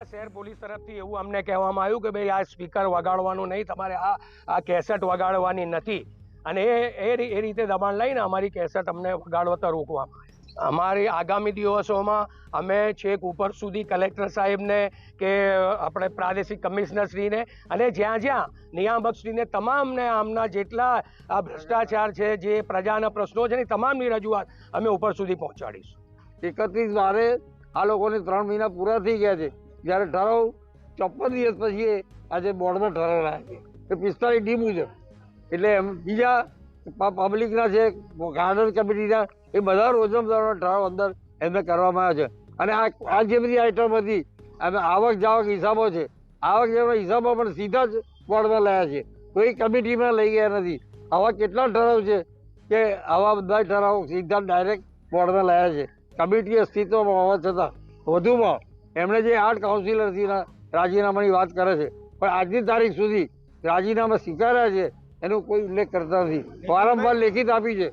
શહેર પોલીસ તરફથી એવું અમને કહેવામાં આવ્યું કે ભાઈ આ સ્પીકર વગાડવાનું નહીં, તમારે આ કેસેટ વગાડવાની નથી, અને એ રીતે દબાણ લઈને અમારી કેસેટ અમને વગાડવાતા રોકવામાં આવી. અમારી આગામી દિવસોમાં અમે છેક ઉપર સુધી કલેક્ટર સાહેબને કે આપણે પ્રાદેશિક કમિશનરશ્રીને અને જ્યાં જ્યાં નિયામકશ્રીને તમામને આમના જેટલા આ ભ્રષ્ટાચાર છે, જે પ્રજાના પ્રશ્નો છે ને તમામની રજૂઆત અમે ઉપર સુધી પહોંચાડીશું. 31/12 આ લોકોને 3 મહિના પૂરા થઈ ગયા છે, જ્યારે ઠરાવ 54 દિવસ પછી આજે બોર્ડમાં ઠરાવ લાવ્યા છે કે 45D મુજબ. એટલે બીજા પબ્લિકના છે, ગાર્ડન કમિટીના, એ બધા રોજમદારોના ઠરાવ અંદર એમને કરવામાં આવ્યા છે. અને આ જે બધી આઈટમ હતી, અમે આવક જાવક હિસાબો છે, આવક જાવકના હિસાબો પણ સીધા જ બોર્ડમાં લાવ્યા છે, કોઈ કમિટીમાં લઈ ગયા નથી. આવા કેટલા ઠરાવ છે કે આવા બધા ઠરાવ સીધા ડાયરેક્ટ બોર્ડમાં લાવ્યા છે. કમિટી અસ્તિત્વમાં હોવા છતાં વધુમાં એમણે જે 8 કાઉન્સિલરથીના રાજીનામાની વાત કરે છે, પણ આજની તારીખ સુધી રાજીનામા સ્વીકાર્યા છે એનો કોઈ ઉલ્લેખ કરતા નથી. વારંવાર લેખિત આપી છે